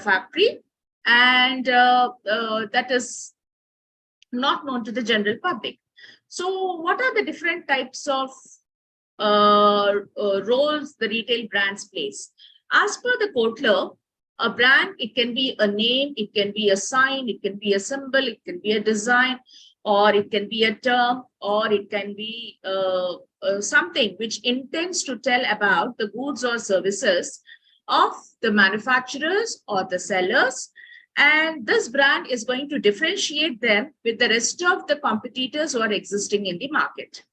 factory, and that is not known to the general public. So what are the different types of roles the retail brands plays? As per the Kotler, a brand, it can be a name, it can be a sign, it can be a symbol, it can be a design, or it can be a term, or it can be something which intends to tell about the goods or services of the manufacturers or the sellers. And this brand is going to differentiate them with the rest of the competitors who are existing in the market.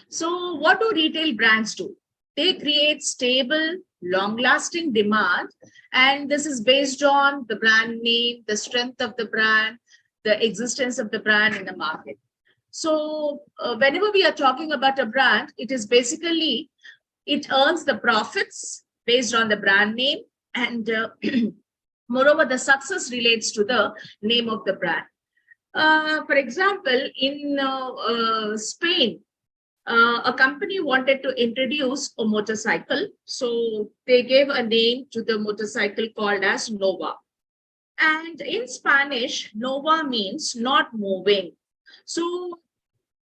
So what do retail brands do? They create stable, long-lasting demand, and this is based on the brand name, the strength of the brand, the existence of the brand in the market. So whenever we are talking about a brand, it is basically, it earns the profits based on the brand name, and moreover, the success relates to the name of the brand. For example, in Spain, a company wanted to introduce a motorcycle. So they gave a name to the motorcycle called as Nova. And in Spanish, Nova means not moving. So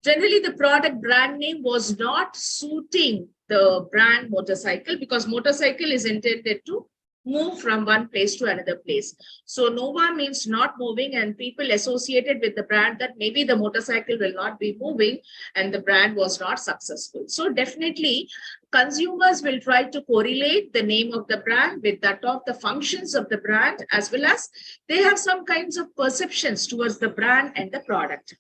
generally, the product brand name was not suiting the brand motorcycle, because motorcycle is intended to move from one place to another place. So Nova means not moving, and people associated with the brand that maybe the motorcycle will not be moving, and the brand was not successful. So definitely consumers will try to correlate the name of the brand with that of the functions of the brand, as well as they have some kinds of perceptions towards the brand and the product.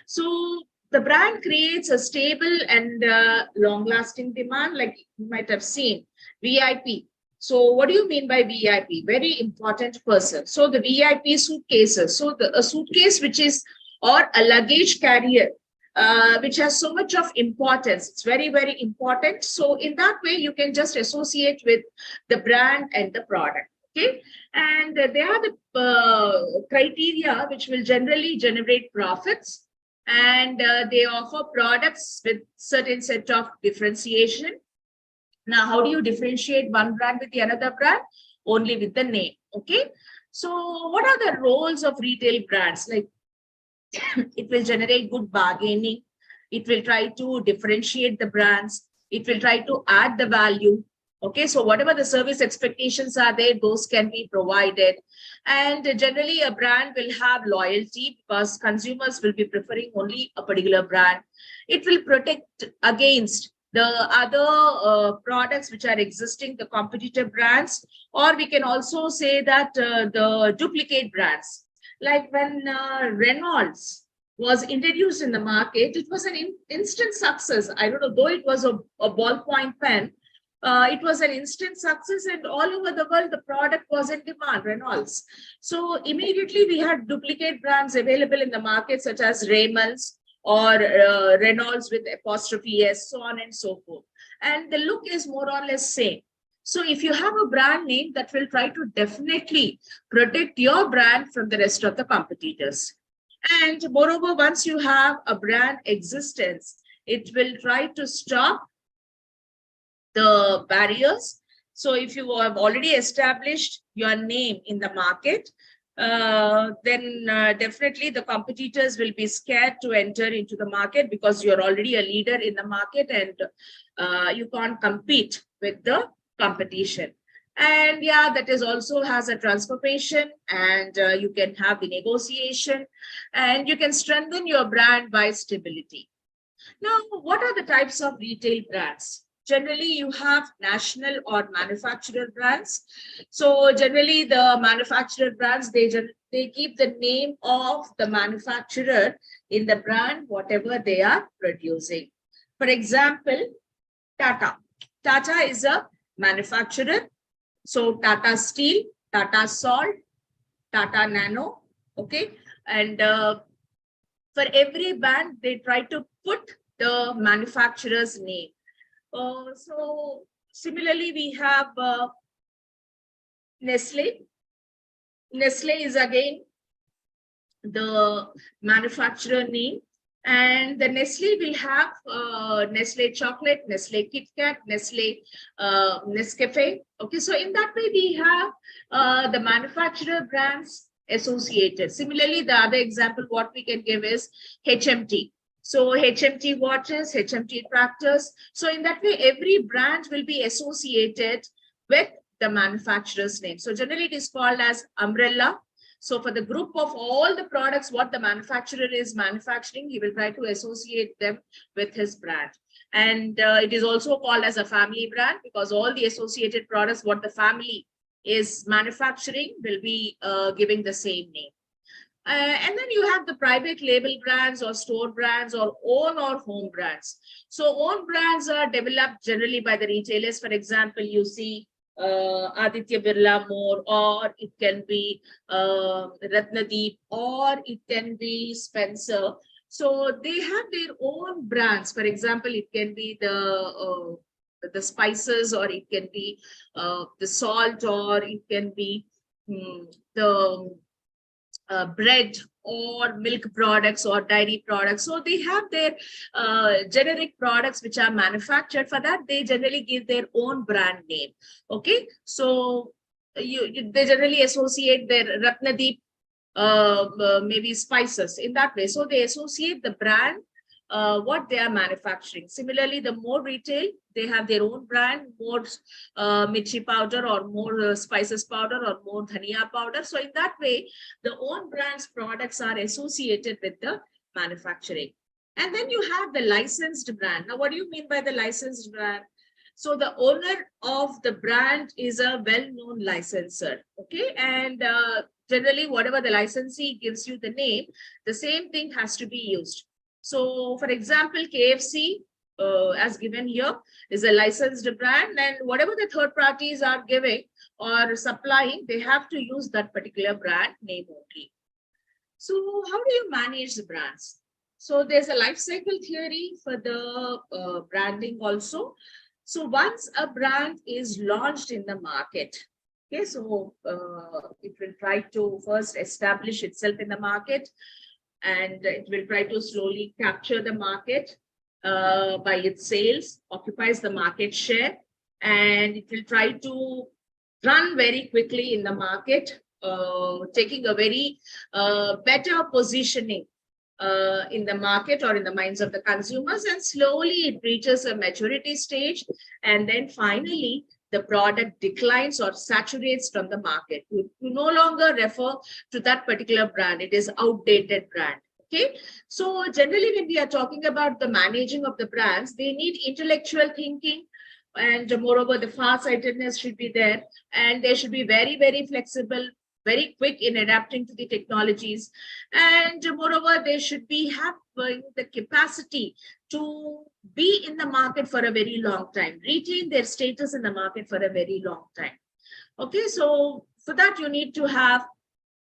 So the brand creates a stable and long-lasting demand, like you might have seen, VIP. So what do you mean by VIP? Very important person. So the VIP suitcases. So a suitcase which is, or a luggage carrier, which has so much of importance. It's very, very important. So in that way, you can just associate with the brand and the product. Okay. And there are the criteria which will generally generate profits. And they offer products with certain set of differentiation. Now, how do you differentiate one brand with the another brand? Only with the name. Okay. So what are the roles of retail brands? Like, it will generate good bargaining. It will try to differentiate the brands. It will try to add the value. Okay. So whatever the service expectations are there, those can be provided. And generally, a brand will have loyalty because consumers will be preferring only a particular brand. It will protect against the other products which are existing, the competitive brands, or we can also say that the duplicate brands. Like when Reynolds was introduced in the market, it was an instant success. I don't know, though it was a ballpoint pen, it was an instant success, and all over the world, the product was in demand, Reynolds. So immediately we had duplicate brands available in the market, such as Raymond's, or Reynolds with apostrophe S, so on and so forth. And the look is more or less same. So if you have a brand name, that will try to definitely protect your brand from the rest of the competitors. And moreover, once you have a brand existence, it will try to stop the barriers. So if you have already established your name in the market, then definitely the competitors will be scared to enter into the market, because you're already a leader in the market, and you can't compete with the competition. And yeah, that is also has a transformation, and you can have the negotiation, and you can strengthen your brand by stability. Now, what are the types of retail brands? Generally, you have national or manufacturer brands. So generally, the manufacturer brands, they keep the name of the manufacturer in the brand, whatever they are producing. For example, Tata. Tata is a manufacturer. So Tata Steel, Tata Salt, Tata Nano. Okay. And for every brand, they try to put the manufacturer's name. So similarly, we have Nestle. Nestle is again the manufacturer name. And the Nestle will have Nestle chocolate, Nestle Kit Kat, Nestle Nescafe. Okay, so in that way we have the manufacturer brands associated. Similarly, the other example what we can give is HMT. So HMT watches, HMT tractors. So in that way, every brand will be associated with the manufacturer's name. So generally it is called as umbrella. So for the group of all the products, what the manufacturer is manufacturing, he will try to associate them with his brand. And it is also called as a family brand because all the associated products, what the family is manufacturing will be giving the same name. And then you have the private label brands or store brands or own or home brands. So own brands are developed generally by the retailers. For example, you see Aditya Birla More, or it can be Ratnadeep, or it can be Spencer. So they have their own brands. For example, it can be the spices, or it can be the salt, or it can be the bread or milk products or dairy products. So they have their generic products which are manufactured. For that, they generally give their own brand name. Okay, so they generally associate their Ratnadeep maybe spices in that way. So they associate the brand what they are manufacturing. Similarly, the more retail, they have their own brand, more mirchi powder or more spices powder or more dhania powder. So in that way, the own brand's products are associated with the manufacturing. And then you have the licensed brand. Now, what do you mean by the licensed brand? So the owner of the brand is a well-known licensor, okay? And generally, whatever the licensee gives you the name, the same thing has to be used. So, for example, KFC, as given here, is a licensed brand, and whatever the third parties are giving or supplying, they have to use that particular brand name only. So, how do you manage the brands? So, there's a life cycle theory for the branding also. So, once a brand is launched in the market, okay, so it will try to first establish itself in the market, and it will try to slowly capture the market by its sales, occupies the market share, and it will try to run very quickly in the market, taking a very better positioning in the market or in the minds of the consumers, and slowly it reaches a maturity stage, and then finally the product declines or saturates from the market. You no longer refer to that particular brand. It is outdated brand. Okay. So generally, when we are talking about the managing of the brands, they need intellectual thinking, and moreover, the far-sightedness should be there, and they should be very, very flexible, very quick in adapting to the technologies, and moreover, they should be having the capacity to be in the market for a very long time, retain their status in the market for a very long time. Okay, so for that, you need to have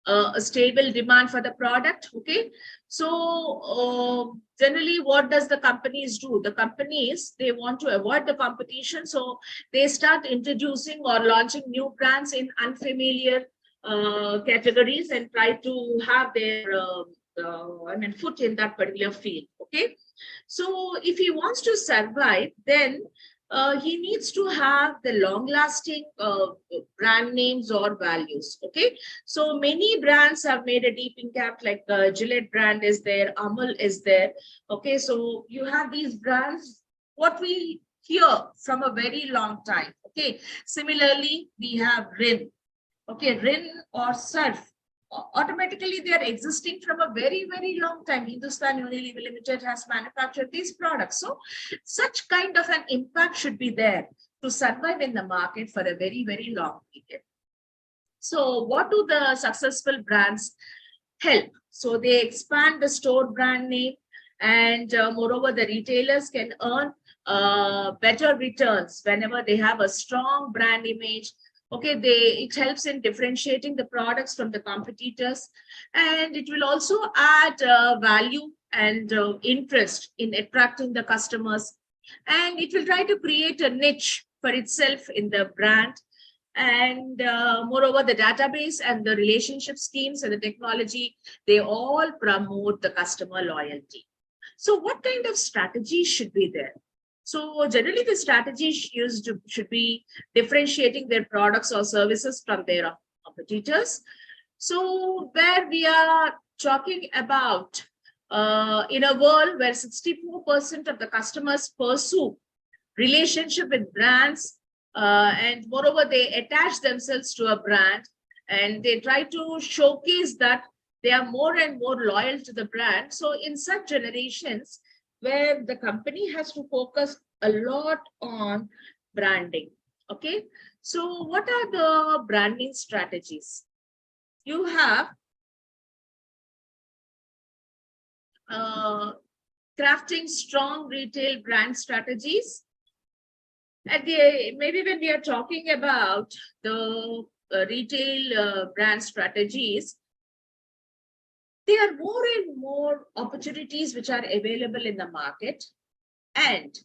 a stable demand for the product. Okay, so generally, what does the companies do? The companies, they want to avoid the competition, so they start introducing or launching new brands in unfamiliar categories and try to have their foot in that particular field. Okay, so if he wants to survive, then he needs to have the long-lasting brand names or values. Okay, so many brands have made a deep impact, like Gillette brand is there, Amul is there. Okay, so you have these brands, what we hear from a very long time. Okay, similarly, we have Rin. Okay, Rin or Surf, automatically they are existing from a very, very long time. Hindustan Unilever Limited has manufactured these products. So such kind of an impact should be there to survive in the market for a very, very long period. So what do the successful brands help? So they expand the store brand name, and moreover, the retailers can earn better returns whenever they have a strong brand image. Okay, it helps in differentiating the products from the competitors, and it will also add value and interest in attracting the customers, and it will try to create a niche for itself in the brand. And moreover, the database and the relationship schemes and the technology, they all promote the customer loyalty. So what kind of strategy should be there? So generally the strategy should be differentiating their products or services from their competitors. So where we are talking about in a world where 64% of the customers pursue relationship with brands, and moreover they attach themselves to a brand and they try to showcase that they are more and more loyal to the brand. So in such generations where the company has to focus a lot on branding. Okay, so what are the branding strategies? You have crafting strong retail brand strategies. At the maybe when we are talking about the retail brand strategies, there are more and more opportunities which are available in the market, and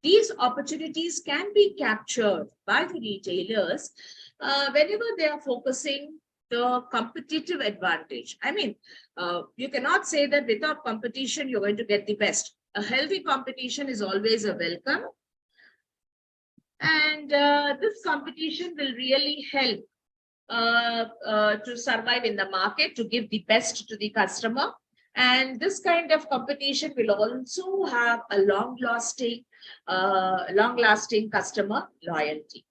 these opportunities can be captured by the retailers whenever they are focusing the competitive advantage. I mean, you cannot say that without competition you're going to get the best. A healthy competition is always a welcome, and this competition will really help to survive in the market, to give the best to the customer. And this kind of competition will also have a long-lasting customer loyalty.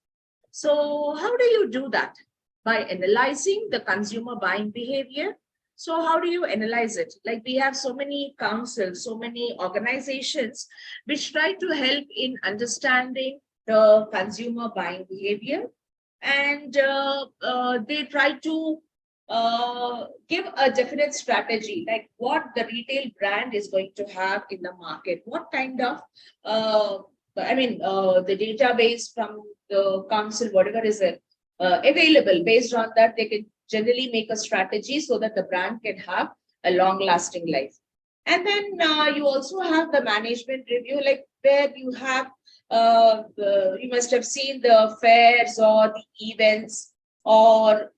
So how do you do that? By analyzing the consumer buying behavior. So how do you analyze it? Like we have so many councils, so many organizations which try to help in understanding the consumer buying behavior, and they try to give a definite strategy, like what the retail brand is going to have in the market, what kind of the database from the council, whatever is available. Based on that, they can generally make a strategy so that the brand can have a long lasting life. And then you also have the management review, like where you have you must have seen the fairs or the events, or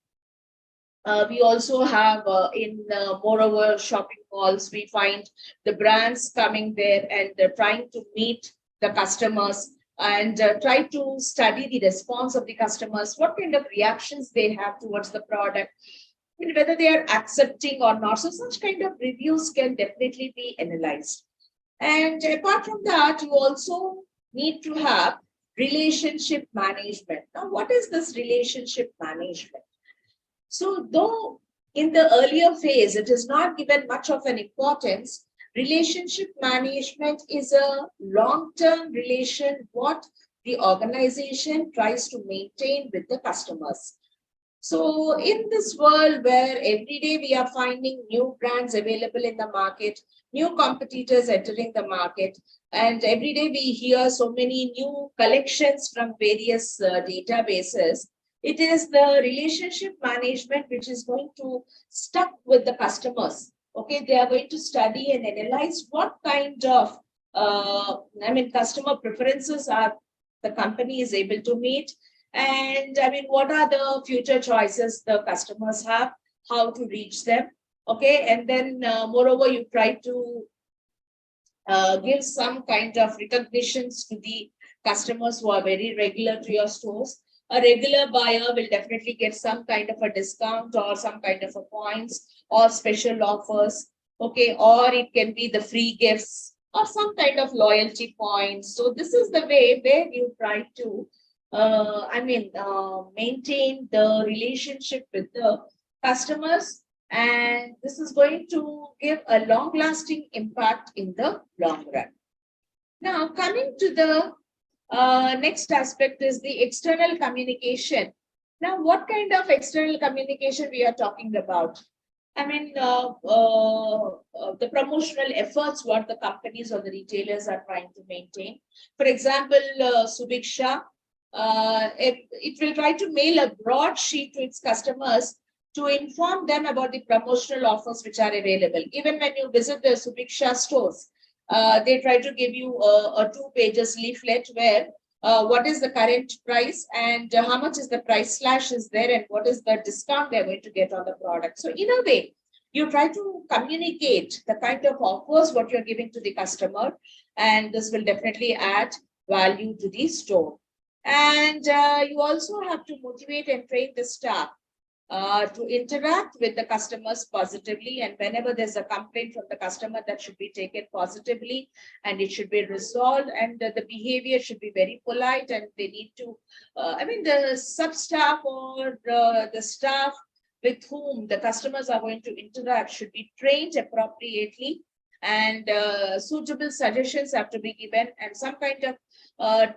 we also have in moreover shopping malls, we find the brands coming there and trying to meet the customers and try to study the response of the customers, what kind of reactions they have towards the product, and whether they are accepting or not. So such kind of reviews can definitely be analyzed. And apart from that, you also need to have relationship management. Now, what is this relationship management? So though in the earlier phase, it is not given much of an importance, relationship management is a long-term relation what the organization tries to maintain with the customers. So in this world where every day we are finding new brands available in the market, new competitors entering the market, and every day we hear so many new collections from various databases, it is the relationship management which is going to stuck with the customers. Okay, they are going to study and analyze what kind of customer preferences are the company is able to meet, and what are the future choices the customers have, how to reach them. Okay, and then moreover, you try to give some kind of recognitions to the customers who are very regular to your stores. A regular buyer will definitely get some kind of a discount or some kind of a points or special offers. Okay, or it can be the free gifts or some kind of loyalty points. So this is the way where you try to maintain the relationship with the customers, and this is going to give a long lasting impact in the long run. Now coming to the next aspect is the external communication. Now what kind of external communication we are talking about? The promotional efforts what the companies or the retailers are trying to maintain. For example, Subiksha, it will try to mail a broadsheet to its customers to inform them about the promotional offers which are available. Even when you visit the Subiksha stores, they try to give you a 2-pages leaflet where what is the current price and how much is the price slash is there and what is the discount they're going to get on the product. So in a way, You try to communicate the kind of offers what you're giving to the customer, and this will definitely add value to the store. And you also have to motivate and train the staff to interact with the customers positively. And whenever there's a complaint from the customer, that should be taken positively and it should be resolved. And the behavior should be very polite, and they need to, the sub staff or the staff with whom the customers are going to interact should be trained appropriately, and suitable suggestions have to be given, and some kind of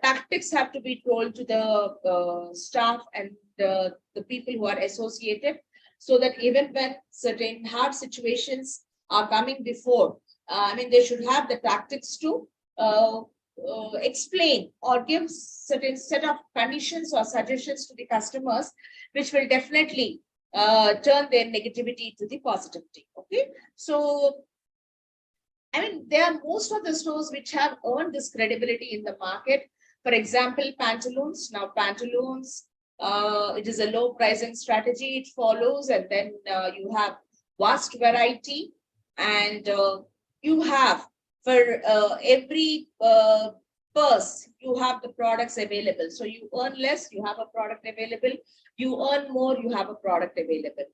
tactics have to be told to the staff and the people who are associated, so that even when certain hard situations are coming before, they should have the tactics to explain or give certain set of conditions or suggestions to the customers, which will definitely turn their negativity to the positivity. Okay, so there are most of the stores which have earned this credibility in the market. For example, pantaloons. Now, pantaloons, it is a low pricing strategy it follows, and then you have vast variety, and you have for every purse, you have the products available. So you earn less, you have a product available. You earn more, you have a product available.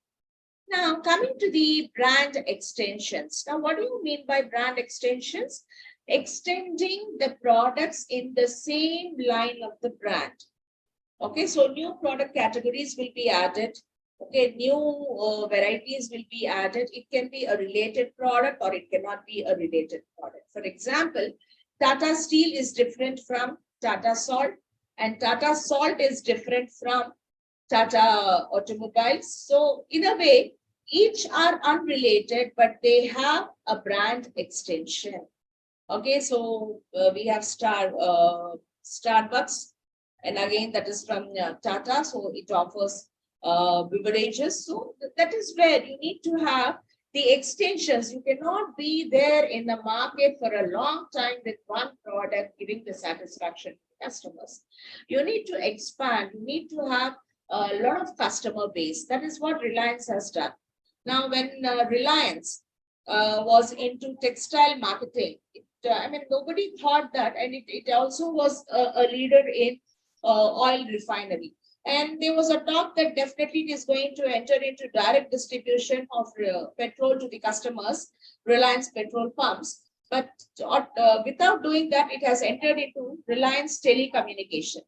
Now, coming to the brand extensions. Now, what do you mean by brand extensions? Extending the products in the same line of the brand. Okay, so new product categories will be added. Okay, new varieties will be added. It can be a related product or it cannot be a related product. For example, Tata Steel is different from Tata Salt, and Tata Salt is different from Tata Automobiles. So in a way, each are unrelated, but they have a brand extension. Okay, so we have Starbucks, and again that is from Tata, so it offers beverages. So that is where you need to have the extensions. You cannot be there in the market for a long time with one product giving the satisfaction to customers. You need to expand. You need to have a lot of customer base. That is what Reliance has done. Now, when Reliance was into textile marketing, nobody thought that, and it also was a leader in oil refinery. And there was a talk that definitely it is going to enter into direct distribution of petrol to the customers, Reliance petrol pumps. But without doing that, it has entered into Reliance telecommunication.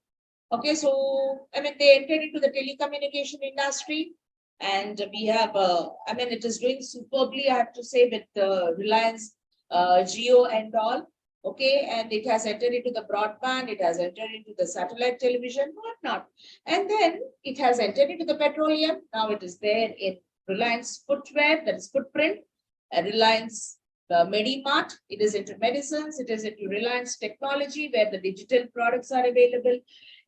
Okay, so they entered into the telecommunication industry, and we have, it is doing superbly, I have to say, with Reliance Geo and all. Okay, and it has entered into the broadband, it has entered into the satellite television, whatnot. And then it has entered into the petroleum. Now it is there in Reliance Footwear, that is Footprint, Reliance Medimart, it is into medicines, it is into Reliance Technology, where the digital products are available.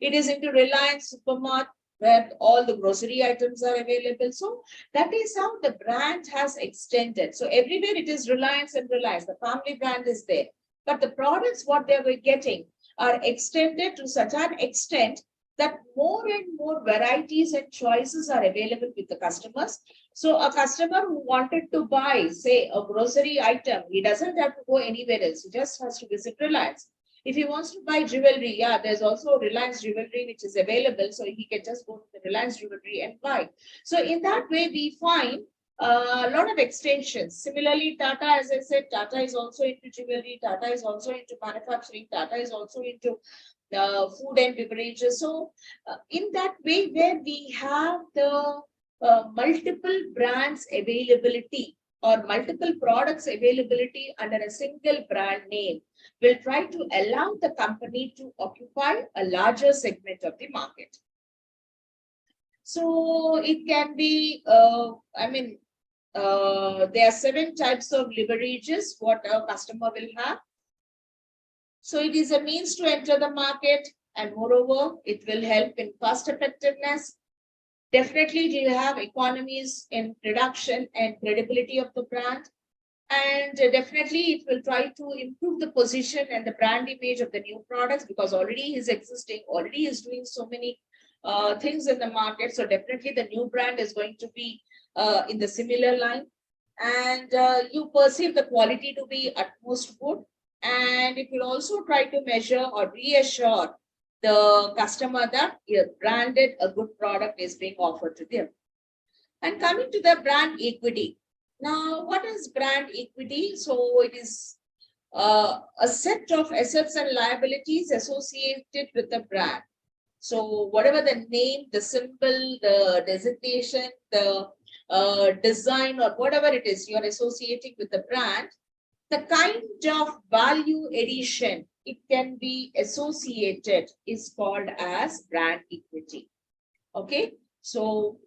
It is into Reliance Supermart, where all the grocery items are available. So that is how the brand has extended. So everywhere it is Reliance and Reliance, the family brand is there. But the products, what they were getting, are extended to such an extent that more and more varieties and choices are available with the customers. So a customer who wanted to buy, say, a grocery item, he doesn't have to go anywhere else. He just has to visit Reliance. If he wants to buy jewelry, there's also Reliance Jewelry which is available. So he can just go to the Reliance Jewelry and buy. So in that way, we find a lot of extensions. Similarly, Tata, as I said, Tata is also into jewelry, Tata is also into manufacturing, Tata is also into food and beverages. So in that way, where we have the multiple brands availability or multiple products availability under a single brand name, will try to allow the company to occupy a larger segment of the market. So it can be, there are 7 types of leverages what a customer will have. So it is a means to enter the market, and moreover, it will help in cost effectiveness. Definitely, you have economies in production and credibility of the brand. And definitely, it will try to improve the position and the brand image of the new products, because already is existing, already is doing so many things in the market. So definitely, the new brand is going to be in the similar line. and you perceive the quality to be utmost good, and it will also try to measure or reassure the customer that a branded a good product is being offered to them. And coming to the brand equity. Now, what is brand equity? So it is a set of assets and liabilities associated with the brand. So whatever the name, the symbol, the designation, the design, or whatever it is you're associating with the brand, the kind of value addition it can be associated is called as brand equity. Okay, so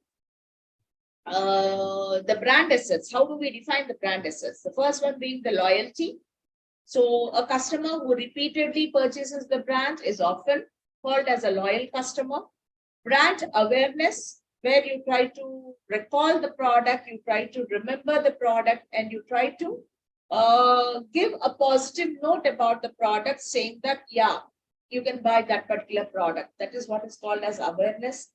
the brand assets, how do we define the brand assets? The first one being the loyalty. So a customer who repeatedly purchases the brand is often called as a loyal customer. Brand awareness, where you try to recall the product, you try to remember the product, and you try to give a positive note about the product, saying that, yeah, you can buy that particular product. That is what is called as awareness.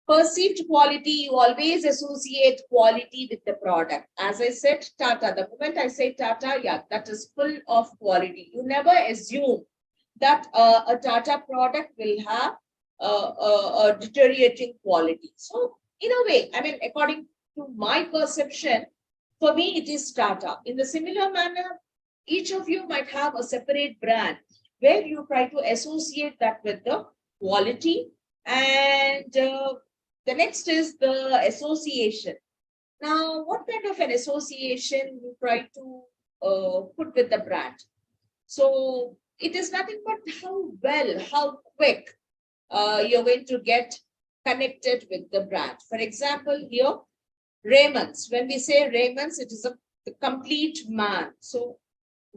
Perceived quality, you always associate quality with the product. As I said, Tata, the moment I say Tata, yeah, that is full of quality. You never assume that a Tata product will have a deteriorating quality. So in a way, I mean, according to my perception, for me, it is Tata. In the similar manner, each of you might have a separate brand where you try to associate that with the quality. And the next is the association. Now, what kind of an association you try to put with the brand? So it is nothing but how well, how quick you're going to get connected with the brand. For example, here, Raymond's. When we say Raymond's, it is the complete man. So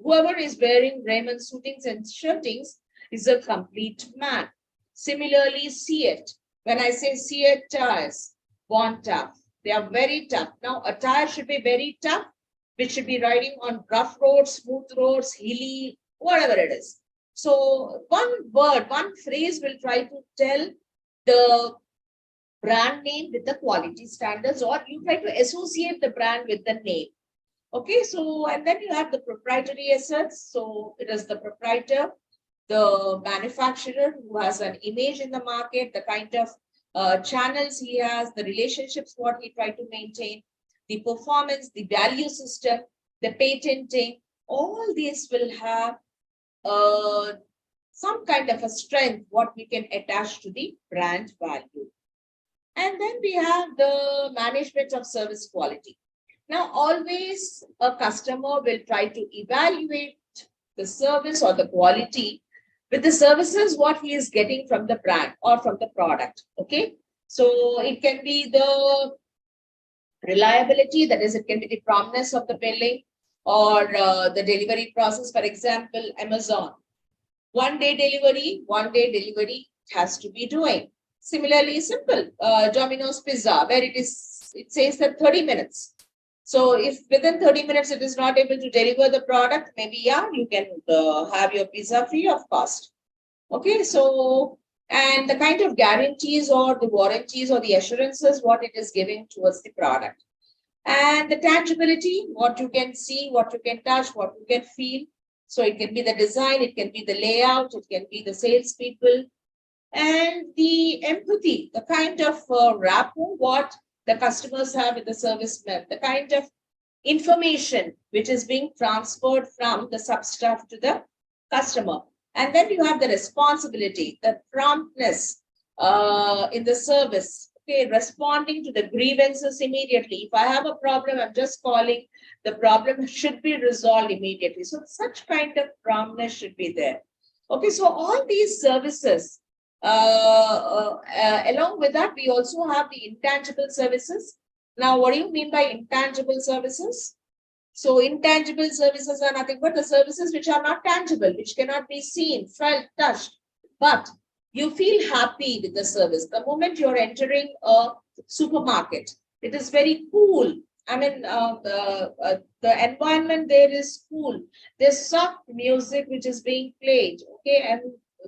whoever is wearing Raymond suitings and shirtings is a complete man. Similarly, see it. When I say Seat tires, born tough. They are very tough. Now, a tire should be very tough, which should be riding on rough roads, smooth roads, hilly, whatever it is. So one word, one phrase will try to tell the brand name with the quality standards, or you try to associate the brand with the name. Okay, so, and then you have the proprietary assets. So it is the proprietor, the manufacturer who has an image in the market, the kind of channels he has, the relationships, what he tried to maintain, the performance, the value system, the patenting, all these will have some kind of a strength, what we can attach to the brand value. And then we have the management of service quality. Now, always a customer will try to evaluate the service or the quality with the services what he is getting from the brand or from the product. Okay, so it can be the reliability, that is, it can be the promptness of the billing or the delivery process. For example, Amazon, one day delivery it has to be doing. Similarly, simple Domino's pizza, where it says that 30 minutes. So if within 30 minutes it is not able to deliver the product, maybe, yeah, you can have your pizza free of cost. Okay, so, and the kind of guarantees or the warranties or the assurances what it is giving towards the product. And the tangibility, what you can see, what you can touch, what you can feel. So it can be the design, it can be the layout, it can be the salespeople. And the empathy, the kind of rapport what the customers have with the servicemen, the kind of information which is being transferred from the substaff to the customer. And then you have the responsibility, the promptness in the service, okay, responding to the grievances immediately. If I have a problem, I'm just calling, the problem should be resolved immediately. So such kind of promptness should be there. Okay, so all these services, along with that, we also have the intangible services. Now, what do you mean by intangible services? So intangible services are nothing but the services which are not tangible, which cannot be seen, felt, touched, but you feel happy with the service. The moment you're entering a supermarket, it is very cool. I mean, the environment there is cool. There's soft music which is being played, okay, and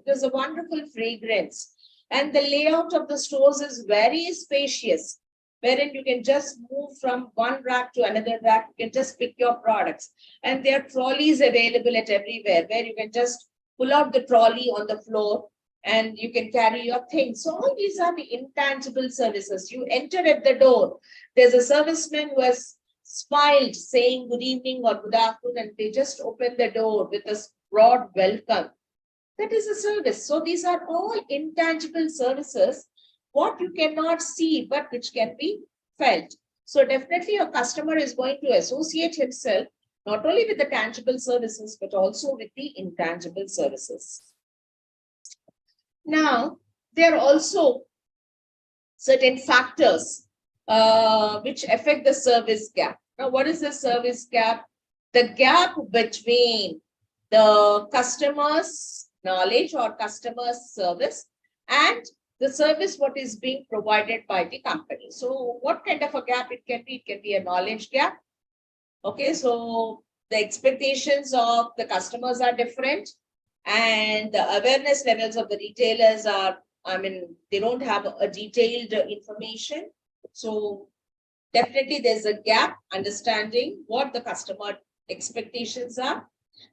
there's a wonderful fragrance. And the layout of the stores is very spacious. wherein you can just move from one rack to another rack. You can just pick your products. And there are trolleys available at everywhere where you can just pull out the trolley on the floor and you can carry your things. So all these are the intangible services. You enter at the door. There's a serviceman who has smiled saying good evening or good afternoon, and they just open the door with a broad welcome. That is a service. So these are all intangible services, what you cannot see, but which can be felt. So definitely your customer is going to associate himself not only with the tangible services, but also with the intangible services. Now, there are also certain factors which affect the service gap. Now, what is the service gap? The gap between the customer's knowledge or customer's service and the service what is being provided by the company. So what kind of a gap it can be? It can be a knowledge gap. Okay, so the expectations of the customers are different and the awareness levels of the retailers are, they don't have a detailed information. So definitely there's a gap understanding what the customer expectations are.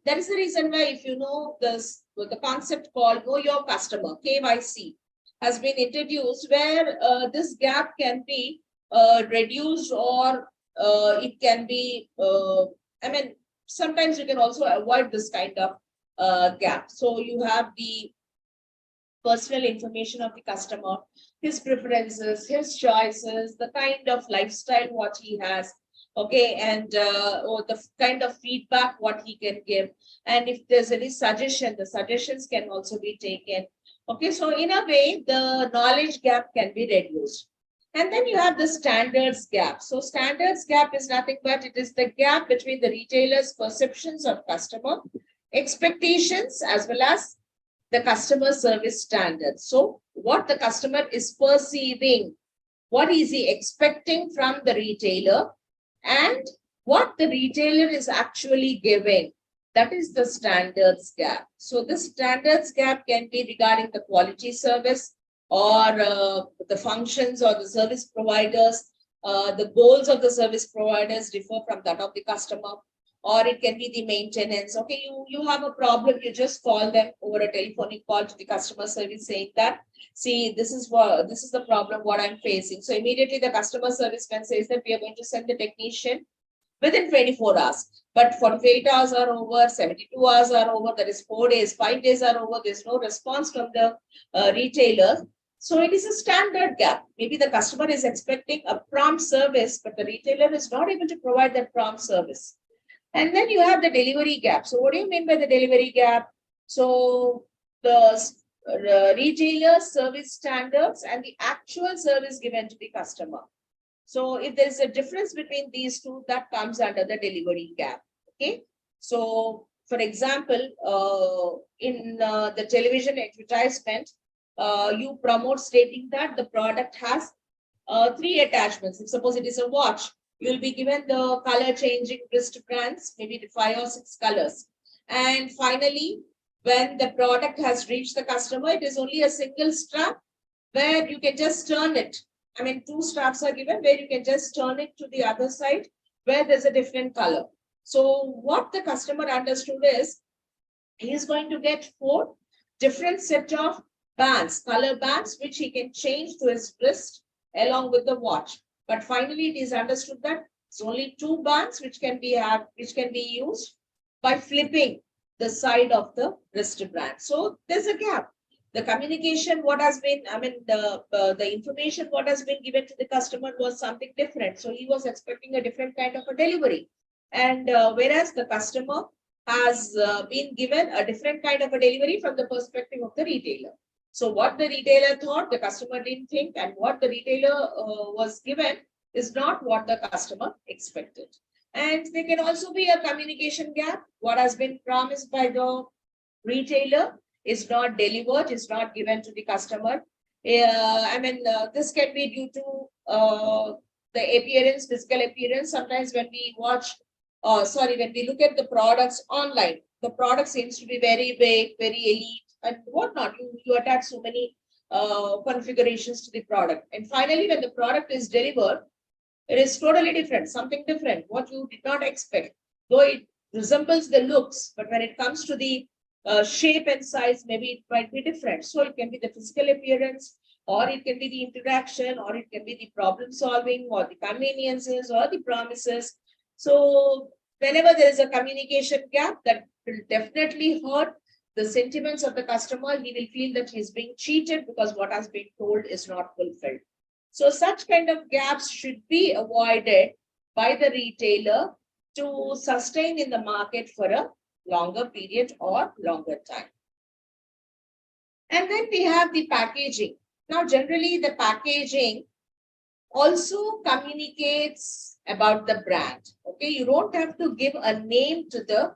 That is the reason why, if you know this, the concept called Know Your Customer, KYC, has been introduced, where this gap can be reduced, or it can be, sometimes you can also avoid this kind of gap. So you have the personal information of the customer, his preferences, his choices, the kind of lifestyle what he has, okay, and or the kind of feedback what he can give, and if there's any suggestion, the suggestions can also be taken. Okay, so in a way, the knowledge gap can be reduced. And then you have the standards gap. So standards gap is nothing but it is the gap between the retailer's perceptions of customer expectations as well as the customer service standards. So what the customer is perceiving, what is he expecting from the retailer, and what the retailer is actually giving. That is the standards gap. So the standards gap can be regarding the quality service, or the functions or the service providers. The goals of the service providers differ from that of the customer, or it can be the maintenance. Okay, you have a problem, you just call them over a telephonic call to the customer service saying that, see, this is the problem what I'm facing. So immediately the customer service man says that we are going to send the technician within 24 hours. But 48 hours are over, 72 hours are over, that is 4 days, 5 days are over, there's no response from the retailer. So it is a standard gap. Maybe the customer is expecting a prompt service, but the retailer is not able to provide that prompt service. And then you have the delivery gap. So what do you mean by the delivery gap? So the retailer service standards and the actual service given to the customer. So if there is a difference between these two, that comes under the delivery gap. Okay. So for example, in the television advertisement, you promote stating that the product has 3 attachments. If suppose it is a watch, you will be given the color changing wristbands, maybe 5 or 6 colors. And finally, when the product has reached the customer, it is only a single strap where you can just turn it. 2 straps are given where you can just turn it to the other side where there's a different color. So what the customer understood is he is going to get 4 different set of bands, color bands, which he can change to his wrist along with the watch. But finally, it is understood that it's only 2 bands which can be used by flipping the side of the wristband. So there's a gap. The communication, what has been, the information what has been given to the customer was something different. So he was expecting a different kind of a delivery. And whereas the customer has been given a different kind of a delivery from the perspective of the retailer. So what the retailer thought, the customer didn't think, and what the retailer was given is not what the customer expected. And there can also be a communication gap. What has been promised by the retailer is not delivered, is not given to the customer. This can be due to the appearance, physical appearance. Sometimes when we when we look at the products online, the product seems to be very big, very elite, and whatnot. You attach so many configurations to the product. And finally, when the product is delivered, it is totally different, something different, what you did not expect. Though it resembles the looks, but when it comes to the shape and size, maybe it might be different. So it can be the physical appearance, or it can be the interaction, or it can be the problem solving, or the conveniences, or the promises. So whenever there is a communication gap, that will definitely hurt the sentiments of the customer. He will feel that he's being cheated because what has been told is not fulfilled. So such kind of gaps should be avoided by the retailer to sustain in the market for a longer period or longer time. And then we have the packaging. Now, generally, the packaging also communicates about the brand. Okay, you don't have to give a name to the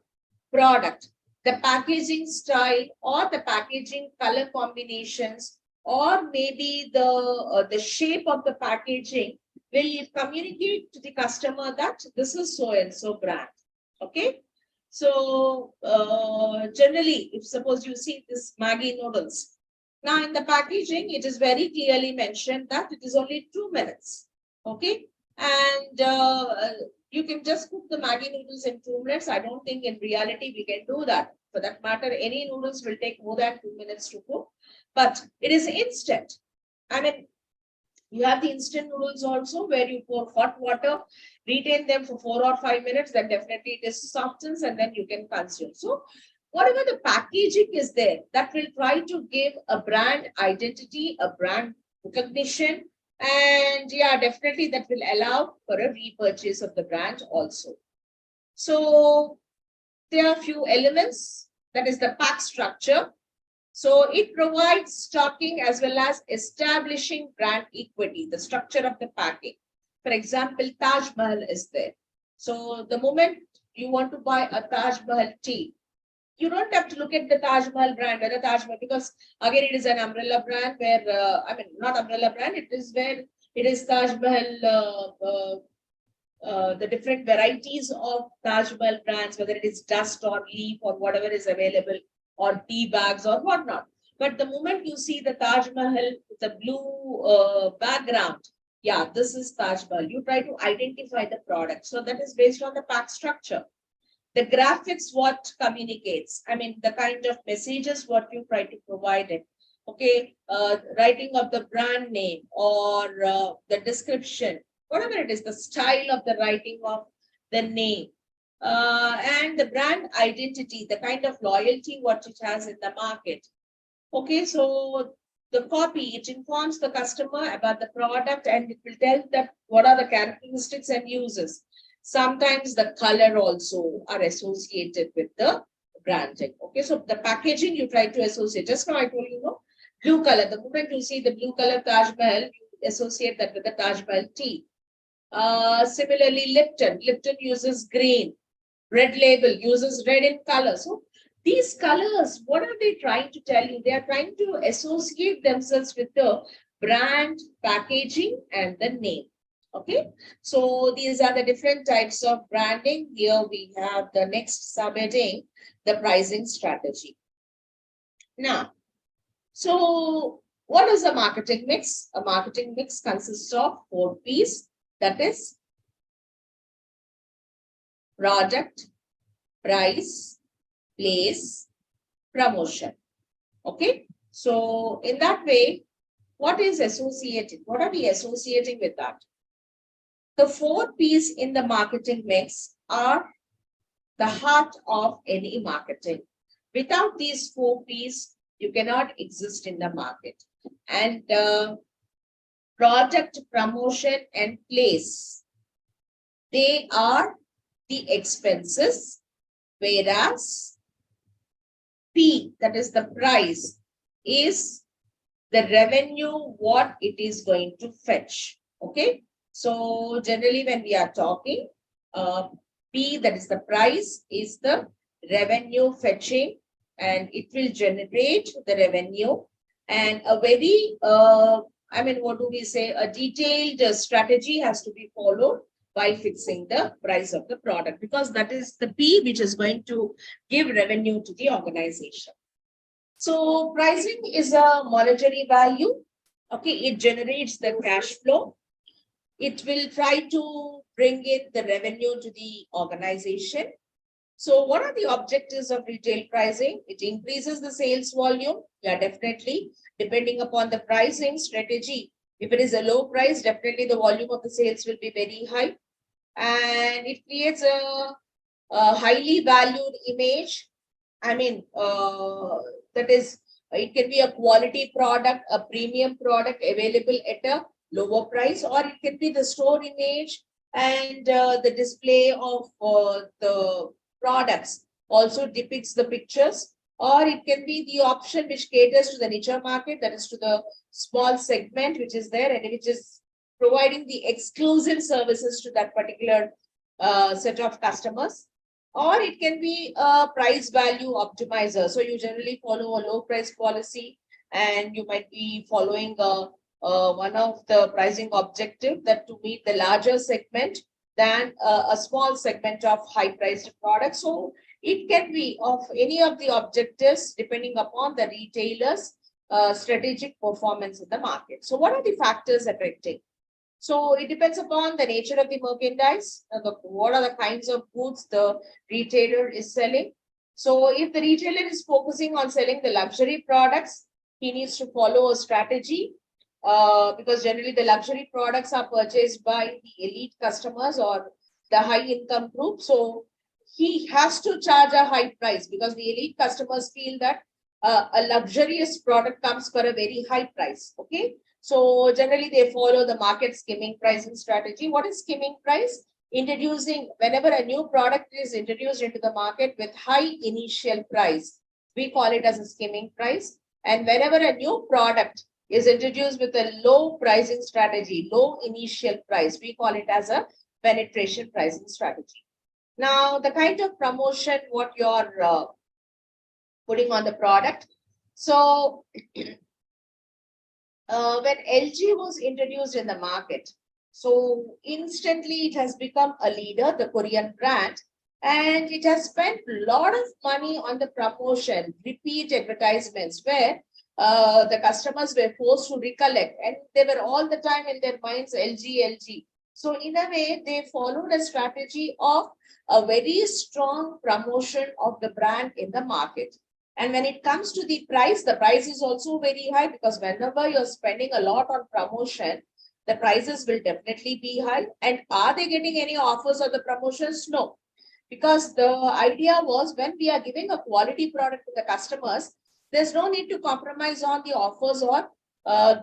product. The packaging style or the packaging color combinations, or maybe the shape of the packaging will communicate to the customer that this is so and so brand. Okay, so generally, if suppose you see this Maggi noodles, now in the packaging, it is very clearly mentioned that it is only 2 minutes. Okay, and you can just cook the Maggi noodles in 2 minutes. I don't think in reality we can do that. For that matter, any noodles will take more than 2 minutes to cook, but it is instant. I mean, you have the instant noodles also, where you pour hot water, retain them for 4 or 5 minutes, then definitely it is softens and then you can consume. So whatever the packaging is there, that will try to give a brand identity, a brand recognition, and yeah, definitely that will allow for a repurchase of the brand also. So there are a few elements, that is the pack structure. So it provides stocking as well as establishing brand equity, the structure of the packing. For example, Taj Mahal is there. So the moment you want to buy a Taj Mahal tea, you don't have to look at the Taj Mahal brand, whether Taj Mahal, because again, it is an umbrella brand where, I mean, not umbrella brand, it is where it is Taj Mahal, the different varieties of Taj Mahal brands, whether it is dust or leaf or whatever is available, or tea bags or whatnot. But the moment you see the Taj Mahal with the blue background, yeah, this is Taj Mahal. You try to identify the product. So that is based on the pack structure. The graphics, what communicates, I mean, the kind of messages what you try to provide it. Okay, writing of the brand name or the description, whatever it is, the style of the writing of the name, and the brand identity, the kind of loyalty what it has in the market. Okay, so the copy, it informs the customer about the product and it will tell that what are the characteristics and uses. Sometimes the color also are associated with the branding. Okay, so the packaging you try to associate. Just now I told you, no, blue color. The moment you see the blue color Taj Mahal, you associate that with the Taj Mahal tea. Similarly, Lipton. Lipton uses green. Red Label uses red in color. So these colors, what are they trying to tell you? They are trying to associate themselves with the brand, packaging, and the name. Okay, so these are the different types of branding. Here we have the next subheading, the pricing strategy. Now, so what is a marketing mix? A marketing mix consists of 4 P's, that is product, price, place, promotion. Okay, so in that way, what is associated? What are we associating with that? The 4 P's in the marketing mix are the heart of any marketing. Without these 4 P's, you cannot exist in the market. And product, promotion, and place, they are the expenses, whereas P, that is the price, is the revenue, what it is going to fetch. Okay, so generally when we are talking, P, that is the price, is the revenue fetching, and it will generate the revenue. And a very, I mean, what do we say? A detailed strategy has to be followed by fixing the price of the product, because that is the P which is going to give revenue to the organization. So pricing is a monetary value. Okay, it generates the cash flow. It will try to bring in the revenue to the organization. So what are the objectives of retail pricing? It increases the sales volume. Yeah, definitely. Depending upon the pricing strategy. If it is a low price, definitely the volume of the sales will be very high. And it creates a highly valued image. I mean, that is, it can be a quality product, a premium product available at a lower price, or it can be the store image and the display of the products also depicts the pictures, or it can be the option which caters to the niche market, that is to the small segment which is there and which is providing the exclusive services to that particular set of customers. Or it can be a price value optimizer. So you generally follow a low price policy and you might be following one of the pricing objective that to meet the larger segment than a small segment of high priced products. So it can be of any of the objectives depending upon the retailer's strategic performance in the market. So what are the factors affecting? So it depends upon the nature of the merchandise, what are the kinds of goods the retailer is selling. So if the retailer is focusing on selling the luxury products, he needs to follow a strategy because generally the luxury products are purchased by the elite customers or the high income group. So he has to charge a high price because the elite customers feel that a luxurious product comes for a very high price. Okay. So generally they follow the market skimming pricing strategy. What is skimming price? Introducing, whenever a new product is introduced into the market with high initial price, we call it as a skimming price. And whenever a new product is introduced with a low pricing strategy, low initial price, we call it as a penetration pricing strategy. Now, the kind of promotion, what you're putting on the product. So, when LG was introduced in the market, so instantly it has become a leader, the Korean brand, and it has spent a lot of money on the promotion, repeat advertisements, where the customers were forced to recollect, and they were all the time in their minds LG, LG. So in a way, they followed a strategy of a very strong promotion of the brand in the market. And when it comes to the price is also very high because whenever you're spending a lot on promotion, the prices will definitely be high. And are they getting any offers or the promotions? No, because the idea was when we are giving a quality product to the customers, there's no need to compromise on the offers or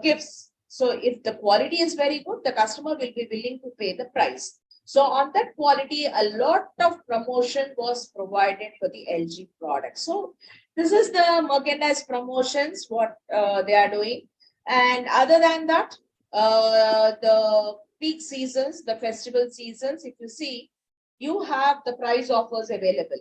gifts. So if the quality is very good, the customer will be willing to pay the price. So on that quality, a lot of promotion was provided for the LG product. So this is the merchandise promotions, what they are doing. And other than that, the peak seasons, the festival seasons, if you see, you have the price offers available.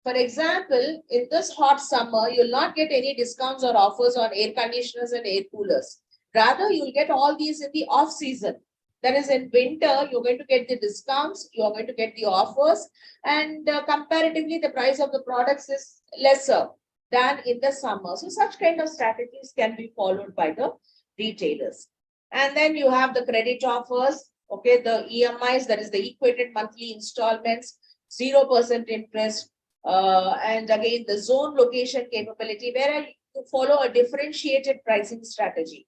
For example, in this hot summer, you'll not get any discounts or offers on air conditioners and air coolers. Rather, you'll get all these in the off season. That is, in winter, you're going to get the discounts, you're going to get the offers, and comparatively, the price of the products is lesser than in the summer. So such kind of strategies can be followed by the retailers. And then you have the credit offers, okay, the EMIs, that is the equated monthly installments, 0% interest, and again, the zone location capability, where you follow a differentiated pricing strategy.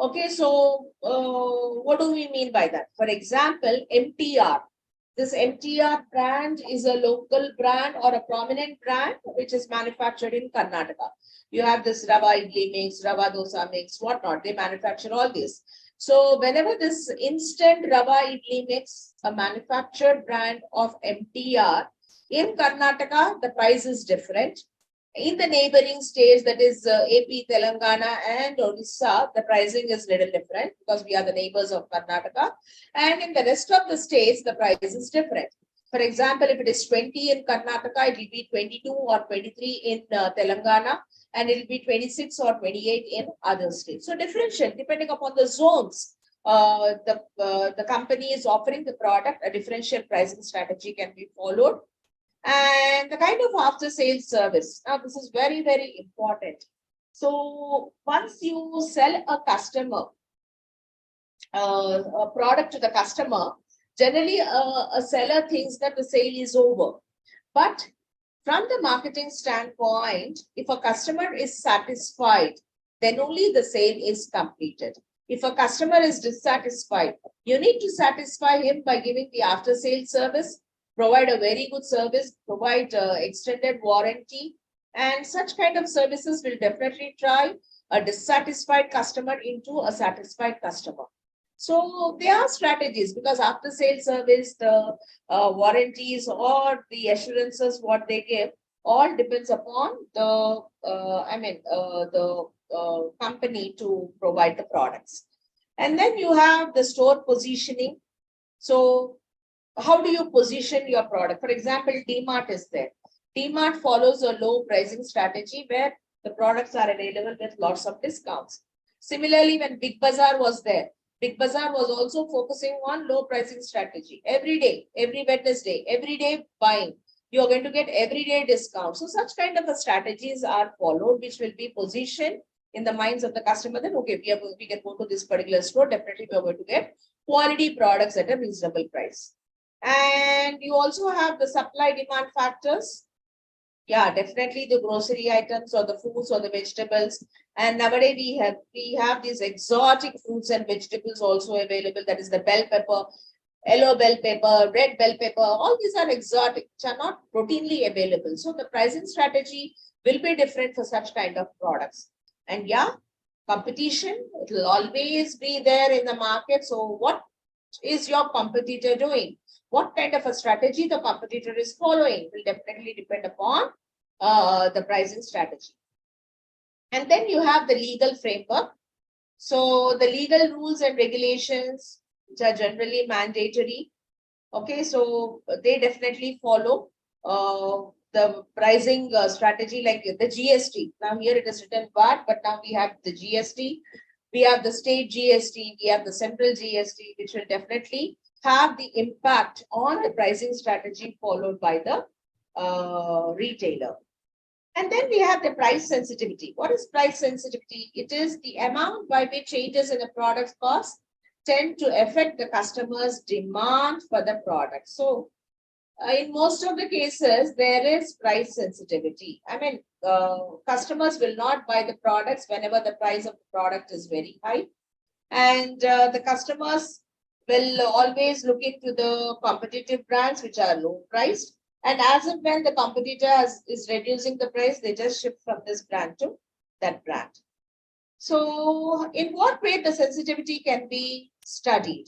Okay, so what do we mean by that? For example, MTR. This MTR brand is a local brand or a prominent brand which is manufactured in Karnataka. You have this Rava Idli mix, Rava Dosa mix, whatnot. They manufacture all this. So whenever this instant Rava Idli mix, a manufactured brand of MTR in Karnataka, the price is different. In the neighboring states, that is AP, Telangana and Odisha, the pricing is little different because we are the neighbors of Karnataka. And in the rest of the states, the price is different. For example, if it is 20 in Karnataka, it will be 22 or 23 in Telangana, and it will be 26 or 28 in other states. So differential depending upon the zones. The company is offering the product, a differential pricing strategy can be followed. And the kind of after sales service. Now, this is very, very important. So once you sell a customer a product to the customer, generally a seller thinks that the sale is over. But from the marketing standpoint, if a customer is satisfied, then only the sale is completed. If a customer is dissatisfied, you need to satisfy him by giving the after sale service, provide a very good service, provide extended warranty, and such kind of services will definitely drive a dissatisfied customer into a satisfied customer. So there are strategies, because after sale service, the warranties or the assurances what they give all depends upon the company to provide the products. And then you have the store positioning. So how do you position your product? For example, DMart is there. DMart follows a low pricing strategy where the products are available with lots of discounts. Similarly, when Big Bazaar was there, Big Bazaar was also focusing on low pricing strategy. Every day, every Wednesday, every day buying, you're going to get everyday discounts. So such kind of strategies are followed, which will be positioned in the minds of the customer that, okay, we can go to this particular store, definitely we are going to get quality products at a reasonable price. And you also have the supply demand factors. Yeah, definitely the grocery items or the foods or the vegetables. And nowadays we have these exotic fruits and vegetables also available. That is the bell pepper, yellow bell pepper, red bell pepper. All these are exotic, which are not routinely available. So the pricing strategy will be different for such kind of products. And yeah, competition, it will always be there in the market. So what is your competitor doing? What kind of a strategy the competitor is following will definitely depend upon the pricing strategy. And then you have the legal framework. So the legal rules and regulations, which are generally mandatory. Okay, so they definitely follow the pricing strategy, like the GST. Now here it is written VAT, but now we have the GST. We have the state GST, we have the central GST, which will definitely have the impact on the pricing strategy followed by the retailer. And then we have the price sensitivity. What is price sensitivity? It is the amount by which changes in the product cost tend to affect the customer's demand for the product. So in most of the cases, there is price sensitivity. I mean, customers will not buy the products whenever the price of the product is very high. And the customers will always look into the competitive brands which are low priced. And as and when the competitor is reducing the price, they just shift from this brand to that brand. So in what way the sensitivity can be studied?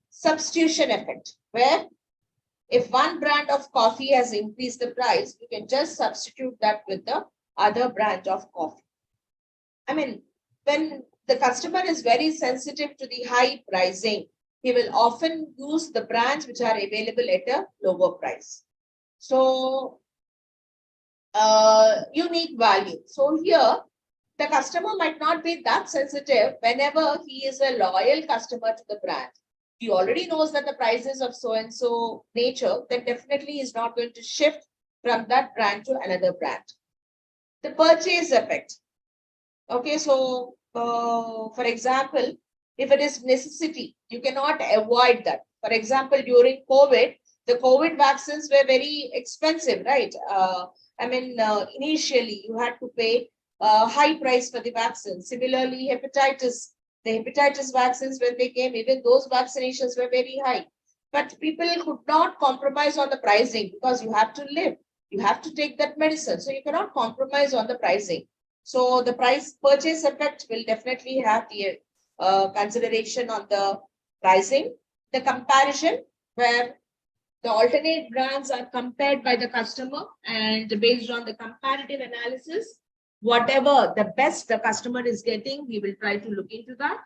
Substitution effect, where if one brand of coffee has increased the price, you can just substitute that with the other brand of coffee. I mean, when the customer is very sensitive to the high pricing, he will often use the brands which are available at a lower price. So, unique value. So here, the customer might not be that sensitive whenever he is a loyal customer to the brand. He already knows that the prices of so-and-so nature, then definitely is not going to shift from that brand to another brand. The purchase effect. Okay, so for example, if it is necessity, you cannot avoid that. For example, during COVID, the COVID vaccines were very expensive, right? Initially you had to pay a high price for the vaccine. Similarly, hepatitis, the hepatitis vaccines, when they came, even those vaccinations were very high. But people could not compromise on the pricing because you have to live. You have to take that medicine. So you cannot compromise on the pricing. So the price purchase effect will definitely have the consideration on the pricing. The comparison, where the alternate brands are compared by the customer, and based on the comparative analysis, whatever the best the customer is getting, we will try to look into that.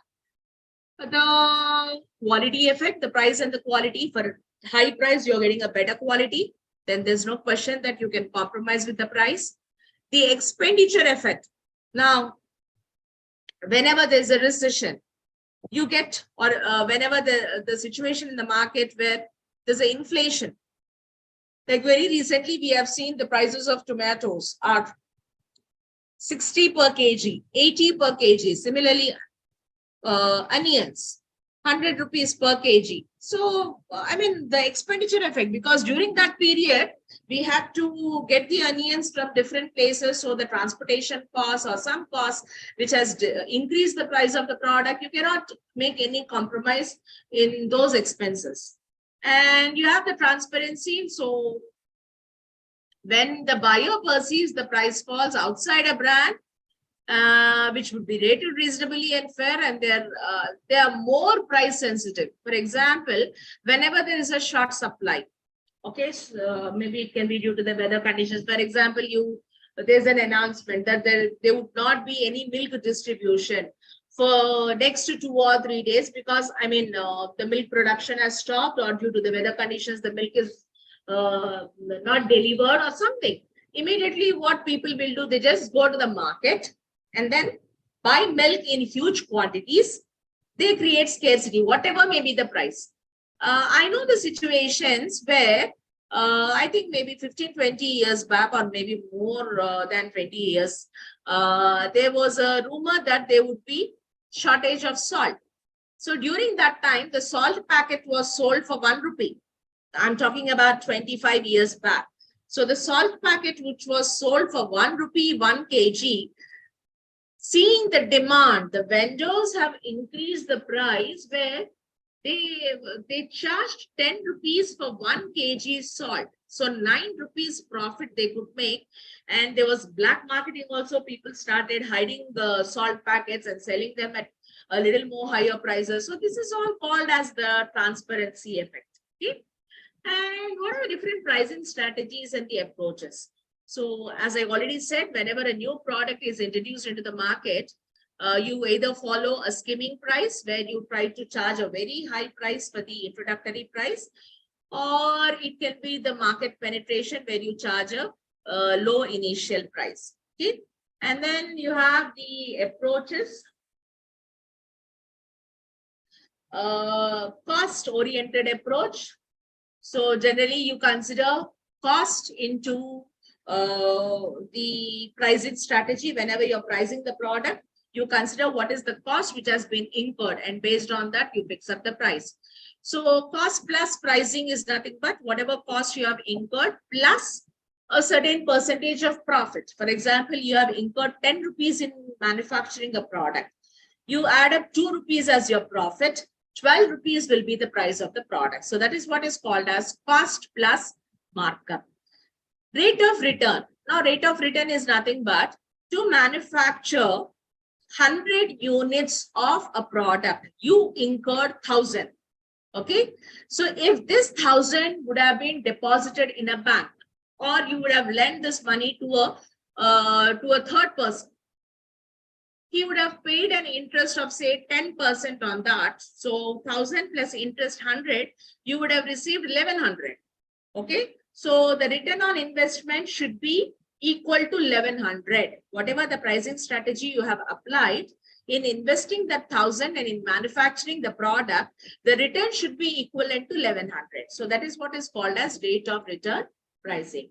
The quality effect, the price and the quality. For high price, you're getting a better quality. Then there's no question that you can compromise with the price. The expenditure effect. Now, whenever there's a recession, you get, or whenever the situation in the market where there's an inflation. Like very recently, we have seen the prices of tomatoes are 60 per kg, 80 per kg. Similarly, onions, 100 rupees per kg. So, I mean, the expenditure effect, because during that period, we had to get the onions from different places. So the transportation costs or some costs, which has increased the price of the product, you cannot make any compromise in those expenses. And you have the transparency. So when the buyer perceives the price falls outside a brand, which would be rated reasonably and fair, and they are more price sensitive. For example, whenever there is a short supply, okay, so maybe it can be due to the weather conditions. For example, there's an announcement that there would not be any milk distribution for next 2 or 3 days because the milk production has stopped, or due to the weather conditions the milk is not delivered or something. Immediately what people will do, they just go to the market and then buy milk in huge quantities. They create scarcity, whatever may be the price. I know the situations where I think maybe 15-20 years back, or maybe more than 20 years, there was a rumor that there would be shortage of salt. So during that time, the salt packet was sold for 1 rupee. I'm talking about 25 years back. So the salt packet, which was sold for 1 rupee, 1 kg, seeing the demand, the vendors have increased the price where they charged 10 rupees for 1 kg salt. So 9 rupees profit they could make. And there was black marketing also. People started hiding the salt packets and selling them at a little more higher prices. So this is all called as the transparency effect. Okay? And what are the different pricing strategies and the approaches? So as I already said, whenever a new product is introduced into the market, you either follow a skimming price where you try to charge a very high price for the introductory price, or it can be the market penetration where you charge a low initial price. Okay, and then you have the approaches. Cost-oriented approach. So generally you consider cost into the pricing strategy. Whenever you're pricing the product, you consider what is the cost which has been incurred, and based on that you fix up the price. So cost plus pricing is nothing but whatever cost you have incurred plus a certain percentage of profit. For example, you have incurred 10 rupees in manufacturing a product. You add up 2 rupees as your profit. 12 rupees will be the price of the product. So that is what is called as cost plus markup. Rate of return. Now, rate of return is nothing but to manufacture 100 units of a product, you incurred 1,000. Okay. So if this 1,000 would have been deposited in a bank, or you would have lent this money to a third person, he would have paid an interest of say 10% on that. So 1,000 plus interest 100, you would have received 1,100. Okay. So the return on investment should be equal to 1,100. Whatever the pricing strategy you have applied in investing that 1,000 and in manufacturing the product, the return should be equivalent to 1,100. So that is what is called as rate of return pricing.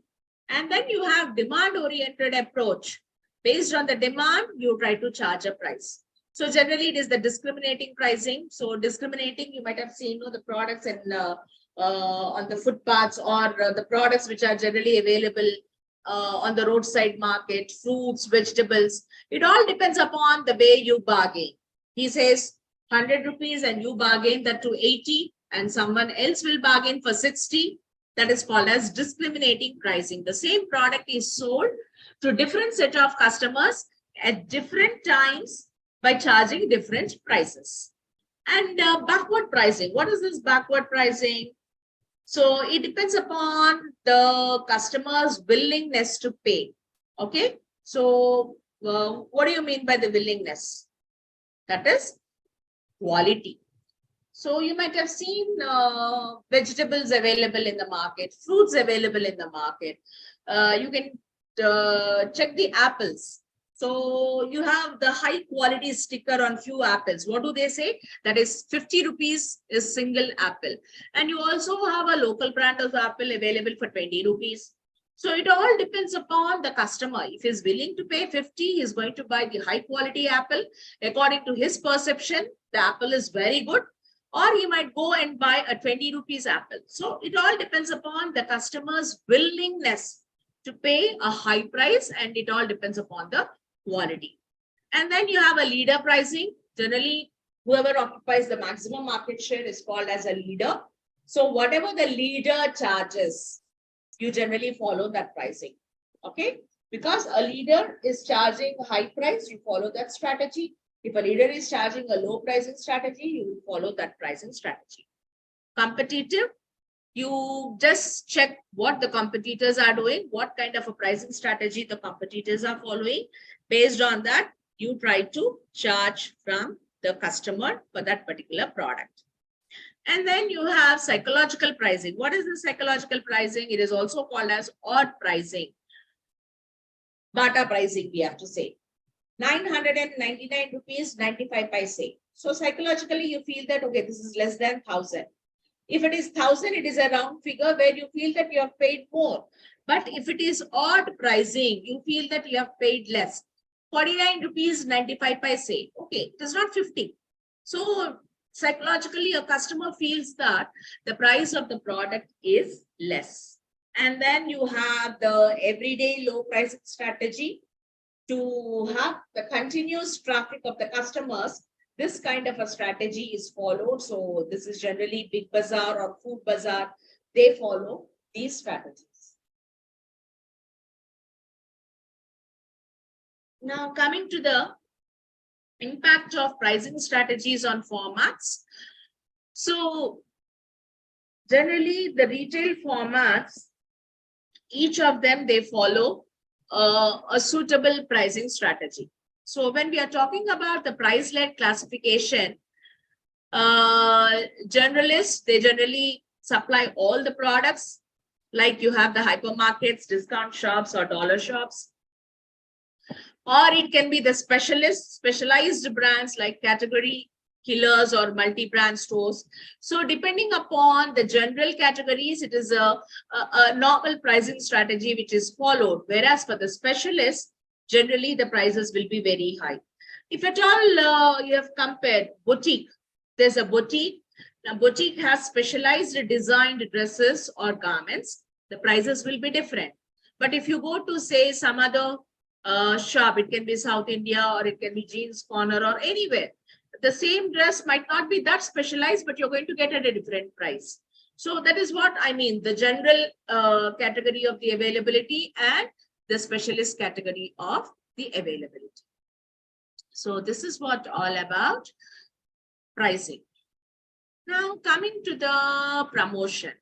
And then you have demand-oriented approach. Based on the demand, you try to charge a price. So generally, it is the discriminating pricing. So discriminating, you might have seen the products in on the footpaths, or the products which are generally available on the roadside market, fruits, vegetables. It all depends upon the way you bargain. He says 100 rupees and you bargain that to 80, and someone else will bargain for 60. That is called as discriminating pricing. The same product is sold to different set of customers at different times by charging different prices. And backward pricing. What is this backward pricing? So it depends upon the customer's willingness to pay. Okay. So what do you mean by the willingness? That is quality. So you might have seen vegetables available in the market, fruits available in the market. You can check the apples. So you have the high quality sticker on few apples. What do they say? That is 50 rupees is single apple. And you also have a local brand of apple available for 20 rupees. So it all depends upon the customer. If he's willing to pay 50, he's going to buy the high quality apple. According to his perception, the apple is very good. Or he might go and buy a 20 rupees apple. So it all depends upon the customer's willingness to pay a high price, and it all depends upon the quality. And then you have a leader pricing. Generally, whoever occupies the maximum market share is called as a leader. So whatever the leader charges, you generally follow that pricing. Okay, because a leader is charging a high price, you follow that strategy. If a leader is charging a low pricing strategy, you will follow that pricing strategy. Competitive, you just check what the competitors are doing, what kind of a pricing strategy the competitors are following. Based on that, you try to charge from the customer for that particular product. And then you have psychological pricing. What is the psychological pricing? It is also called as odd pricing. Bata pricing, we have to say. 999 rupees, 95 paise. So psychologically, you feel that, okay, this is less than 1,000. If it is 1,000, it is a round figure where you feel that you have paid more. But if it is odd pricing, you feel that you have paid less. 49 rupees, 95 paise. Okay, it is not 50. So psychologically, a customer feels that the price of the product is less. And then you have the everyday low pricing strategy to have the continuous traffic of the customers. This kind of a strategy is followed. So this is generally Big Bazaar or Food Bazaar. They follow these strategies. Now coming to the impact of pricing strategies on formats. So generally the retail formats, each of them, they follow a suitable pricing strategy. So when we are talking about the price-led classification, generalists, they generally supply all the products, like you have the hypermarkets, discount shops, or dollar shops. Or it can be the specialized brands like category killers or multi-brand stores. So depending upon the general categories, it is a normal pricing strategy which is followed. Whereas for the specialists, generally the prices will be very high. If at all you have compared boutique, there's a boutique. Now boutique has specialized designed dresses or garments. The prices will be different. But if you go to say some other shop, it can be South India or it can be Jeans Corner or anywhere, the same dress might not be that specialized, but you're going to get at a different price. So that is what I mean, the general category of the availability and the specialist category of the availability. So this is what all about pricing. Now coming to the promotion.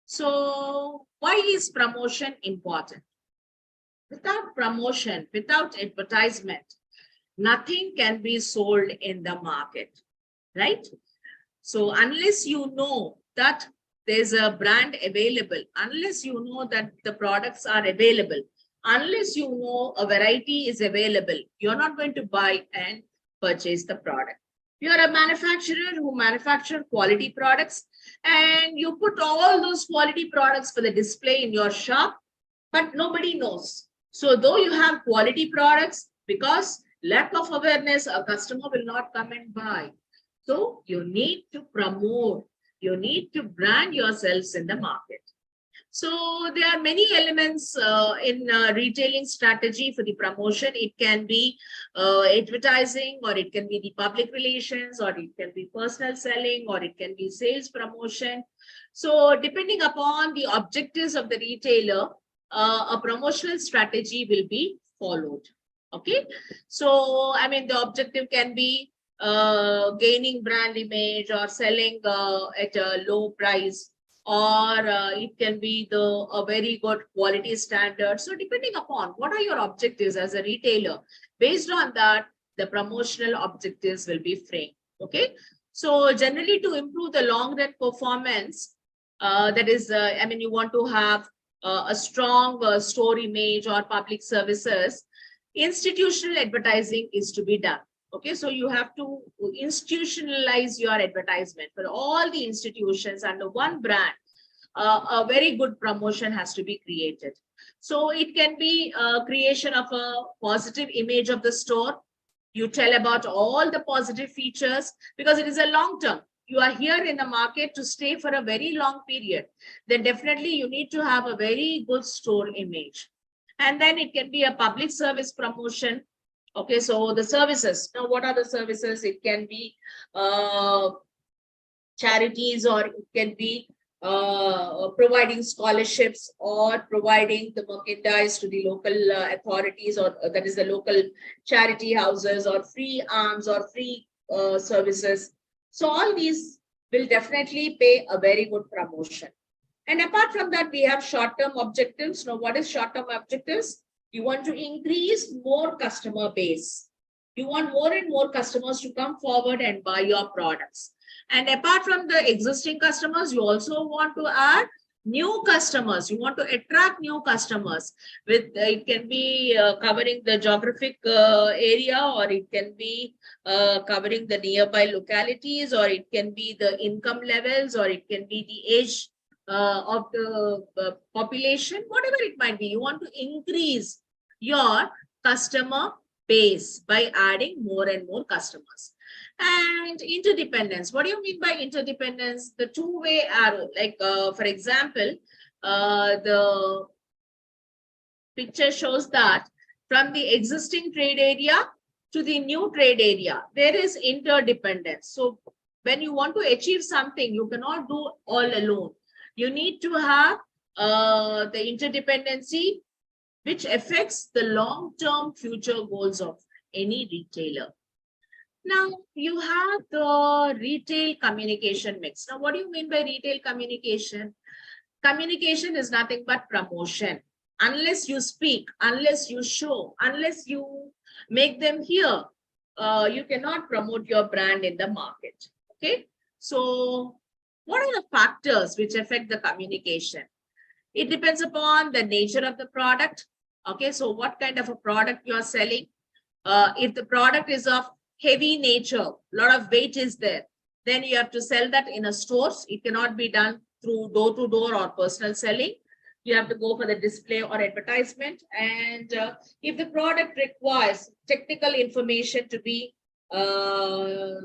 So why is promotion important? Without promotion, without advertisement, nothing can be sold in the market, right? So unless you know that there's a brand available, unless you know that the products are available, unless you know a variety is available, you're not going to buy and purchase the product. You're a manufacturer who manufacture quality products, and you put all those quality products for the display in your shop, but nobody knows. So though you have quality products, because lack of awareness, a customer will not come and buy. So you need to promote, you need to brand yourselves in the market. So there are many elements in retailing strategy for the promotion. It can be advertising, or it can be the public relations, or it can be personal selling, or it can be sales promotion. So depending upon the objectives of the retailer, a promotional strategy will be followed. Okay, so I mean the objective can be gaining brand image or selling at a low price, or it can be a very good quality standard. So depending upon what are your objectives as a retailer, based on that, the promotional objectives will be framed. Okay, so generally to improve the long run performance, that is, I mean, you want to have a strong store image or public services, institutional advertising is to be done. Okay, so you have to institutionalize your advertisement for all the institutions under one brand. a very good promotion has to be created. So it can be creation of a positive image of the store. You tell about all the positive features because it is a long term. You are here in the market to stay for a very long period. Then definitely you need to have a very good store image. And then it can be a public service promotion. Okay, so the services. Now, what are the services? It can be charities, or it can be providing scholarships, or providing the merchandise to the local authorities, or that is the local charity houses, or free arms, or free services. So all these will definitely pay a very good promotion. And apart from that, we have short-term objectives. Now, what is short-term objectives? You want to increase more customer base. You want more and more customers to come forward and buy your products. And apart from the existing customers, you also want to add new customers. You want to attract new customers. With it can be covering the geographic area, or it can be covering the nearby localities, or it can be the income levels, or it can be the age of the population, whatever it might be. You want to increase your customer base by adding more and more customers. And interdependence. What do you mean by interdependence? The two-way arrow. Like, for example, the picture shows that from the existing trade area to the new trade area, there is interdependence. So when you want to achieve something, you cannot do all alone. You need to have the interdependency, which affects the long-term future goals of any retailer. Now, you have the retail communication mix. Now, what do you mean by retail communication? Communication is nothing but promotion. Unless you speak, unless you show, unless you make them hear, you cannot promote your brand in the market. Okay. So, what are the factors which affect the communication? It depends upon the nature of the product. Okay. So, what kind of a product you are selling? If the product is of heavy nature, a lot of weight is there, then you have to sell that in a stores. It cannot be done through door-to-door or personal selling. You have to go for the display or advertisement. And if the product requires technical information to be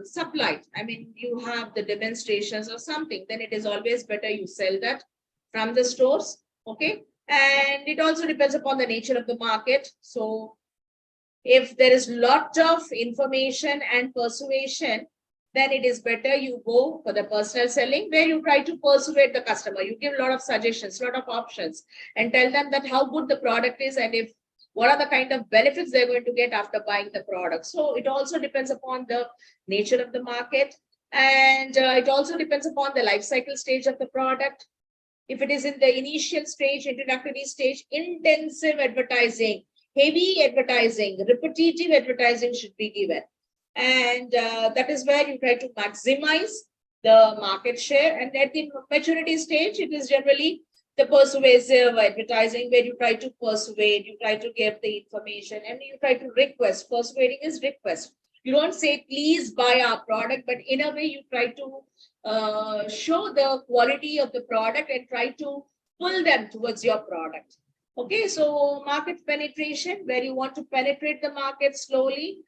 supplied, I mean, you have the demonstrations or something, then it is always better you sell that from the stores. Okay. And it also depends upon the nature of the market. So if there is lot of information and persuasion, then it is better you go for the personal selling, where you try to persuade the customer. You give a lot of suggestions, a lot of options, and tell them that how good the product is, and if what are the kind of benefits they're going to get after buying the product. So it also depends upon the nature of the market, and it also depends upon the life cycle stage of the product. If it is in the initial stage, introductory stage, intensive advertising, heavy advertising, repetitive advertising should be given. And that is where you try to maximize the market share. And at the maturity stage, it is generally the persuasive advertising, where you try to persuade, you try to give the information, and you try to request. Persuading is request. You don't say, please buy our product, but in a way you try to show the quality of the product and try to pull them towards your product. Okay, so market penetration, where you want to penetrate the market slowly,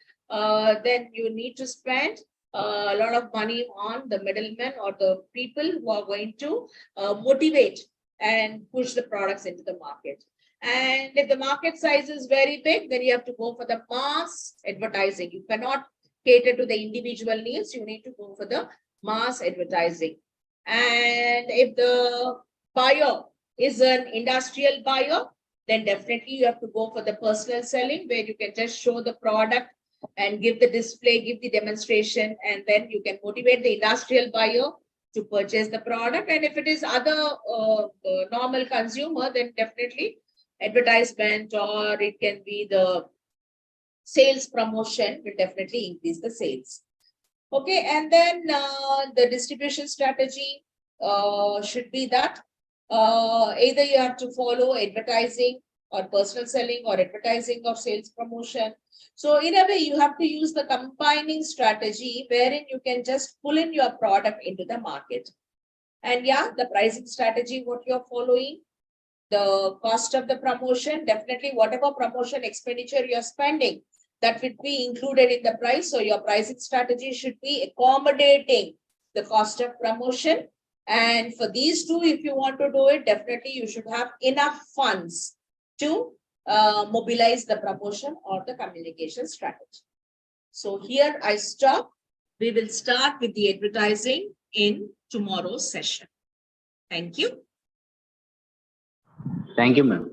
then you need to spend a lot of money on the middlemen or the people who are going to motivate and push the products into the market. And if the market size is very big, then you have to go for the mass advertising. You cannot cater to the individual needs. You need to go for the mass advertising. And if the buyer is an industrial buyer, then definitely you have to go for the personal selling, where you can just show the product and give the display, give the demonstration, and then you can motivate the industrial buyer to purchase the product. And if it is other normal consumer, then definitely advertisement, or it can be the sales promotion, will definitely increase the sales. Okay, and then the distribution strategy should be that either you have to follow advertising or personal selling, or advertising or sales promotion. So in a way, you have to use the combining strategy, wherein you can just pull in your product into the market. And yeah, the pricing strategy, what you're following, the cost of the promotion, definitely whatever promotion expenditure you're spending, that would be included in the price. So your pricing strategy should be accommodating the cost of promotion. And for these two, if you want to do it, definitely you should have enough funds to mobilize the promotion or the communication strategy. So here I stop. We will start with the advertising in tomorrow's session. Thank you. Thank you, ma'am.